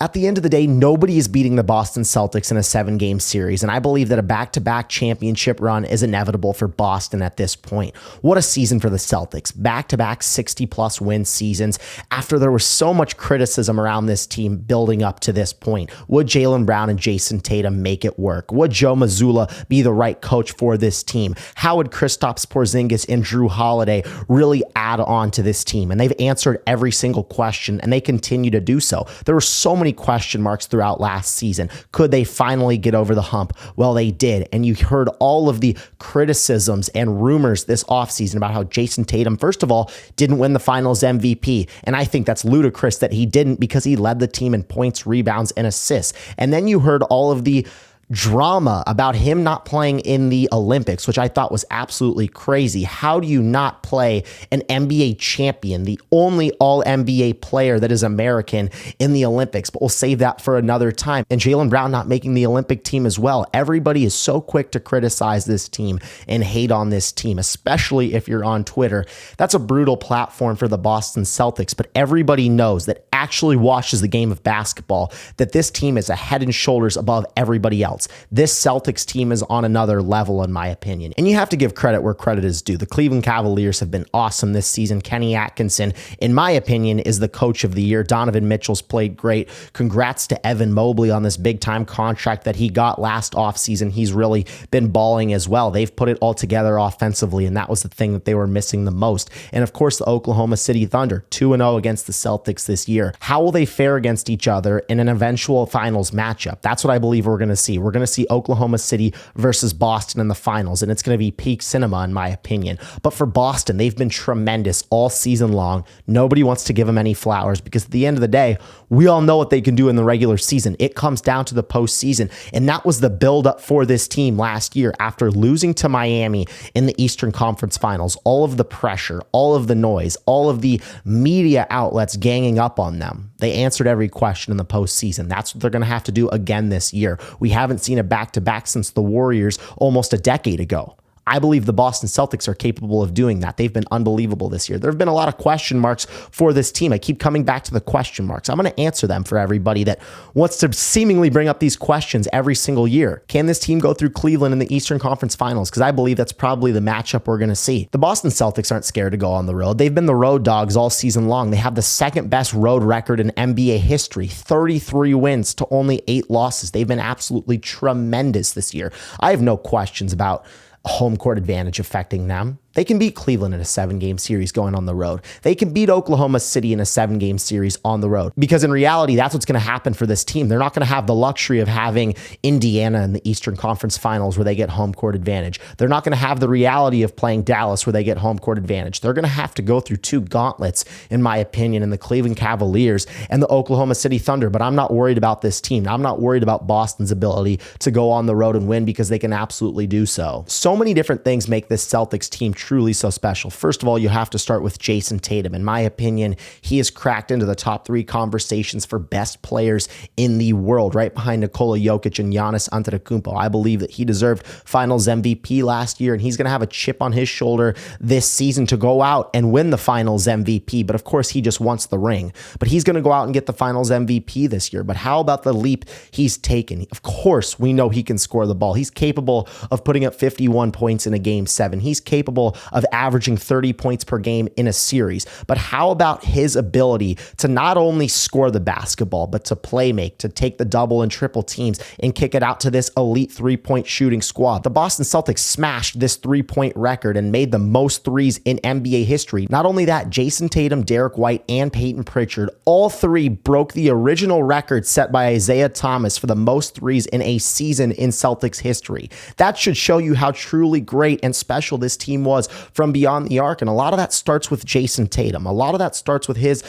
At the end of the day, nobody is beating the Boston Celtics in a 7-game series, and I believe that a back-to-back championship run is inevitable for Boston at this point. What a season for the Celtics. Back-to-back 60-plus win seasons after there was so much criticism around this team building up to this point. Would Jaylen Brown and Jayson Tatum make it work? Would Joe Mazzulla be the right coach for this team? How would Kristaps Porzingis and Drew Holiday really add on to this team? And they've answered every single question, and they continue to do so. There were so many question marks throughout last season. Could they finally get over the hump? Well, they did. And you heard all of the criticisms and rumors this offseason about how Jayson Tatum, first of all, didn't win the finals MVP. And I think that's ludicrous that he didn't, because he led the team in points, rebounds, and assists. And then you heard all of the drama about him not playing in the Olympics, which I thought was absolutely crazy. How do you not play an NBA champion, the only all-NBA player that is American in the Olympics? But we'll save that for another time. And Jaylen Brown not making the Olympic team as well. Everybody is so quick to criticize this team and hate on this team, especially if you're on Twitter. That's a brutal platform for the Boston Celtics, but everybody knows that actually watches the game of basketball that this team is a head and shoulders above everybody else. This Celtics team is on another level, in my opinion. And you have to give credit where credit is due. The Cleveland Cavaliers have been awesome this season. Kenny Atkinson, in my opinion, is the coach of the year. Donovan Mitchell's played great. Congrats to Evan Mobley on this big-time contract that he got last offseason. He's really been balling as well. They've put it all together offensively, and that was the thing that they were missing the most. And of course, the Oklahoma City Thunder, 2-0 against the Celtics this year. How will they fare against each other in an eventual finals matchup? That's what I believe we're going to see. We're going to see Oklahoma City versus Boston in the finals, and it's going to be peak cinema, in my opinion. But for Boston, they've been tremendous all season long. Nobody wants to give them any flowers, because at the end of the day, we all know what they can do in the regular season. It comes down to the postseason, and that was the buildup for this team last year after losing to Miami in the Eastern Conference Finals. All of the pressure, all of the noise, all of the media outlets ganging up on them. They answered every question in the postseason. That's what they're going to have to do again this year. We haven't seen a back-to-back since the Warriors almost a decade ago. I believe the Boston Celtics are capable of doing that. They've been unbelievable this year. There have been a lot of question marks for this team. I keep coming back to the question marks. I'm going to answer them for everybody that wants to seemingly bring up these questions every single year. Can this team go through Cleveland in the Eastern Conference Finals? Because I believe that's probably the matchup we're going to see. The Boston Celtics aren't scared to go on the road. They've been the road dogs all season long. They have the second best road record in NBA history, 33 wins to only 8 losses. They've been absolutely tremendous this year. I have no questions about home court advantage affecting them. They can beat Cleveland in a 7-game series going on the road. They can beat Oklahoma City in a 7-game series on the road. Because in reality, that's what's going to happen for this team. They're not going to have the luxury of having Indiana in the Eastern Conference Finals where they get home court advantage. They're not going to have the reality of playing Dallas where they get home court advantage. They're going to have to go through 2 gauntlets, in my opinion, in the Cleveland Cavaliers and the Oklahoma City Thunder. But I'm not worried about this team. I'm not worried about Boston's ability to go on the road and win, because they can absolutely do so. So many different things make this Celtics team truly so special. First of all, you have to start with Jayson Tatum. In my opinion, he has cracked into the top 3 conversations for best players in the world, right behind Nikola Jokic and Giannis Antetokounmpo. I believe that he deserved Finals MVP last year, and he's going to have a chip on his shoulder this season to go out and win the Finals MVP. But of course, he just wants the ring. But he's going to go out and get the Finals MVP this year. But how about the leap he's taken? Of course, we know he can score the ball. He's capable of putting up 51 points in a game 7. He's capable of averaging 30 points per game in a series. But how about his ability to not only score the basketball, but to play make, to take the double and triple teams and kick it out to this elite 3-point shooting squad? The Boston Celtics smashed this 3-point record and made the most threes in NBA history. Not only that, Jayson Tatum, Derek White, and Peyton Pritchard, all 3 broke the original record set by Isaiah Thomas for the most threes in a season in Celtics history. That should show you how truly great and special this team was from beyond the arc. And a lot of that starts with Jayson Tatum. A lot of that starts with his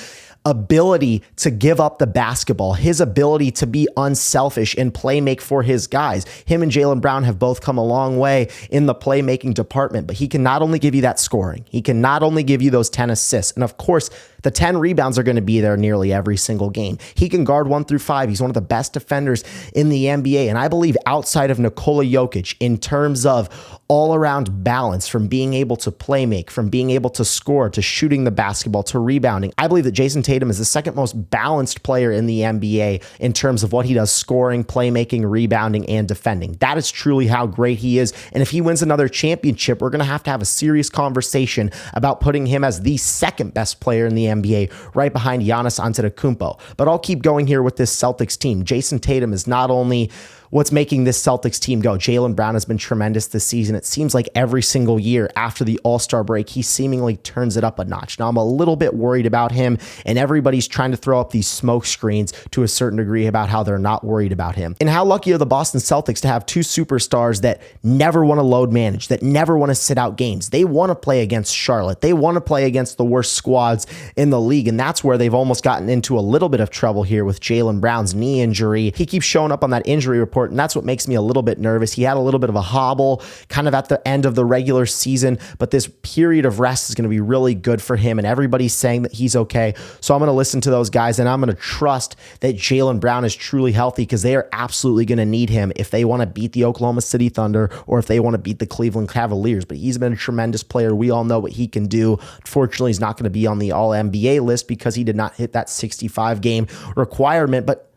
ability to give up the basketball, his ability to be unselfish and play make for his guys. Him and Jaylen Brown have both come a long way in the playmaking department, but he can not only give you that scoring, he can not only give you those 10 assists, and of course, The 10 rebounds are going to be there nearly every single game. He can guard 1 through 5. He's one of the best defenders in the NBA. And I believe outside of Nikola Jokic, in terms of all-around balance, from being able to play make, from being able to score, to shooting the basketball, to rebounding, I believe that Jayson Tatum is the second most balanced player in the NBA in terms of what he does scoring, playmaking, rebounding, and defending. That is truly how great he is. And if he wins another championship, we're going to have a serious conversation about putting him as the second best player in the NBA, right behind Giannis Antetokounmpo. But I'll keep going here with this Celtics team. Jayson Tatum is not only what's making this Celtics team go. Jaylen Brown has been tremendous this season. It seems like every single year after the All-Star break, he seemingly turns it up a notch. Now, I'm a little bit worried about him, and everybody's trying to throw up these smoke screens to a certain degree about how they're not worried about him. And how lucky are the Boston Celtics to have two superstars that never want to load manage, that never want to sit out games. They want to play against Charlotte. They want to play against the worst squads in the league, and that's where they've almost gotten into a little bit of trouble here with Jaylen Brown's knee injury. He keeps showing up on that injury report, and that's what makes me a little bit nervous. He had a little bit of a hobble kind of at the end of the regular season, but this period of rest is going to be really good for him, and everybody's saying that he's okay. So I'm going to listen to those guys, and I'm going to trust that Jaylen Brown is truly healthy, because they are absolutely going to need him if they want to beat the Oklahoma City Thunder or if they want to beat the Cleveland Cavaliers. But he's been a tremendous player. We all know what he can do. Unfortunately, he's not going to be on the All-NBA list because he did not hit that 65 game requirement, but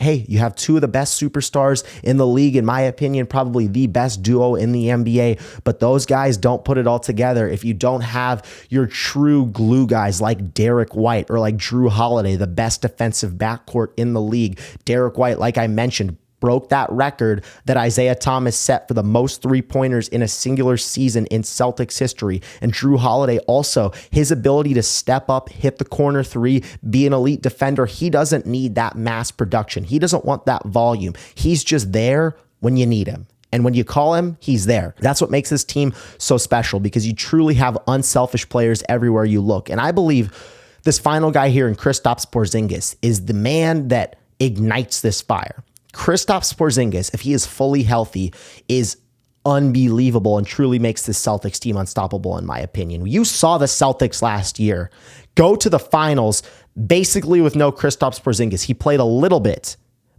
hey, you have two of the best superstars in the league, in my opinion, probably the best duo in the NBA, but those guys don't put it all together if you don't have your true glue guys like Derek White or like Drew Holiday, the best defensive backcourt in the league. Derek White, like I mentioned, broke that record that Isaiah Thomas set for the most three-pointers in a singular season in Celtics history. And Drew Holiday also, his ability to step up, hit the corner three, be an elite defender, he doesn't need that mass production. He doesn't want that volume. He's just there when you need him. And when you call him, he's there. That's what makes this team so special, because you truly have unselfish players everywhere you look. And I believe this final guy here in Kristaps Porzingis is the man that ignites this fire. Kristaps Porzingis, if he is fully healthy, is unbelievable and truly makes this Celtics team unstoppable, in my opinion. You saw the Celtics last year go to the finals basically with no Kristaps Porzingis. He played a little bit,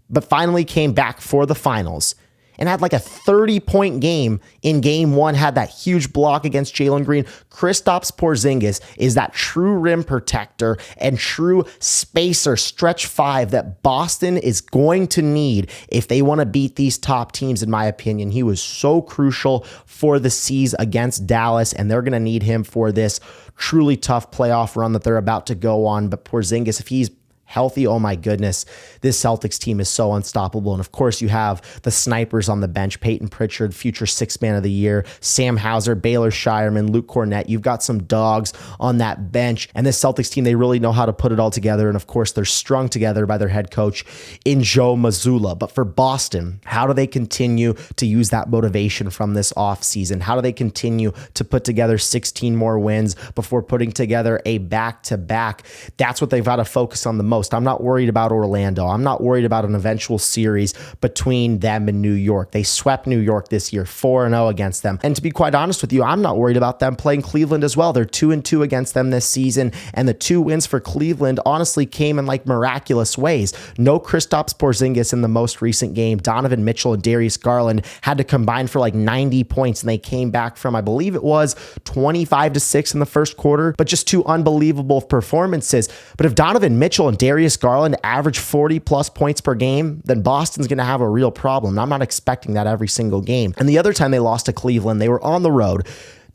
but finally came back for the finals and had like a 30-point game in game one, had that huge block against Jalen Green. Kristaps Porzingis is that true rim protector and true spacer, stretch five that Boston is going to need if they want to beat these top teams, in my opinion. He was so crucial for the C's against Dallas, and they're going to need him for this truly tough playoff run that they're about to go on. But Porzingis, if he's healthy, oh my goodness, this Celtics team is so unstoppable. And of course, you have the snipers on the bench: Peyton Pritchard, future sixth man of the year, Sam Hauser, Baylor Shireman, Luke Cornett. You've got some dogs on that bench. And this Celtics team, they really know how to put it all together. And of course, they're strung together by their head coach in Joe Mazzulla. But for Boston, how do they continue to use that motivation from this offseason? How do they continue to put together 16 more wins before putting together a back-to-back? That's what they've got to focus on the most. I'm not worried about Orlando. I'm not worried about an eventual series between them and New York. They swept New York this year, 4-0 against them. And to be quite honest with you, I'm not worried about them playing Cleveland as well. They're 2-2 against them this season, and the 2 wins for Cleveland honestly came in like miraculous ways. No Kristaps Porzingis in the most recent game. Donovan Mitchell and Darius Garland had to combine for like 90 points, and they came back from, I believe it was 25-6 in the first quarter, but just 2 unbelievable performances. But if Donovan Mitchell and Darius Garland average 40 plus points per game, then Boston's going to have a real problem. I'm not expecting that every single game. And the other time they lost to Cleveland, they were on the road,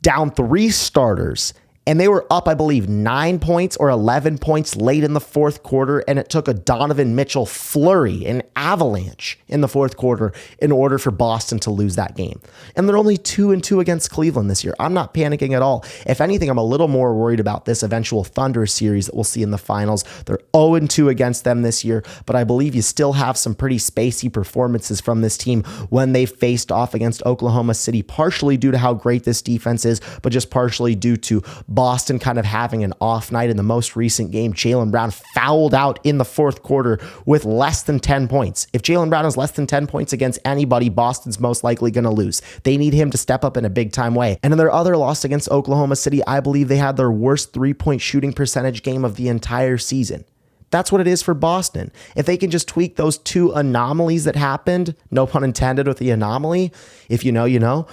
down 3 starters, and they were up, I believe, 9 points or 11 points late in the fourth quarter, and it took a Donovan Mitchell flurry, an avalanche in the fourth quarter in order for Boston to lose that game. And they're only 2-2 against Cleveland this year. I'm not panicking at all. If anything, I'm a little more worried about this eventual Thunder series that we'll see in the finals. They're 0-2 against them this year, but I believe you still have some pretty spacey performances from this team when they faced off against Oklahoma City, partially due to how great this defense is, but just partially due to Boston kind of having an off night in the most recent game. Jaylen Brown fouled out in the fourth quarter with less than 10 points. If Jaylen Brown has less than 10 points against anybody, Boston's most likely going to lose. They need him to step up in a big time way. And in their other loss against Oklahoma City, I believe they had their worst 3-point shooting percentage game of the entire season. That's what it is for Boston. If they can just tweak those two anomalies that happened, no pun intended with the anomaly, if you know, you know.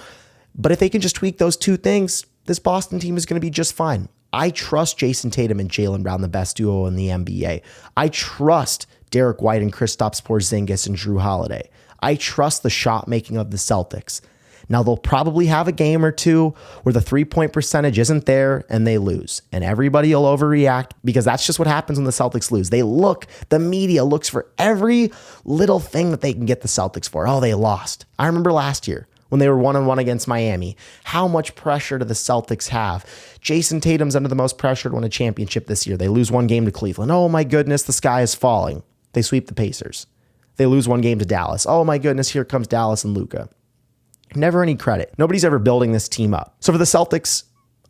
But if they can just tweak those two things, this Boston team is going to be just fine. I trust Jayson Tatum and Jaylen Brown, the best duo in the NBA. I trust Derek White and Kristaps Porzingis and Drew Holiday. I trust the shot making of the Celtics. Now, they'll probably have a game or two where the 3-point percentage isn't there and they lose. And everybody will overreact because that's just what happens when the Celtics lose. The media looks for every little thing that they can get the Celtics for. Oh, they lost. I remember last year when they were 1-1 against Miami. How much pressure do the Celtics have? Jayson Tatum's under the most pressure to win a championship this year. They lose one game to Cleveland. Oh my goodness, the sky is falling. They sweep the Pacers. They lose one game to Dallas. Oh my goodness, here comes Dallas and Luka. Never any credit. Nobody's ever building this team up. So for the Celtics,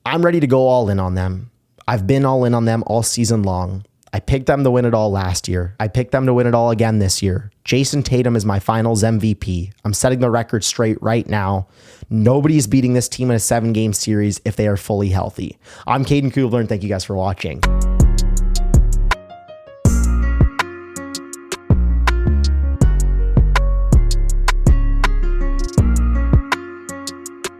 I'm ready to go all in on them. I've been all in on them all season long. I picked them to win it all last year. I picked them to win it all again this year. Jayson Tatum is my finals MVP. I'm setting the record straight right now. Nobody's beating this team in a 7-game series if they are fully healthy. I'm Caden Kubler, and thank you guys for watching.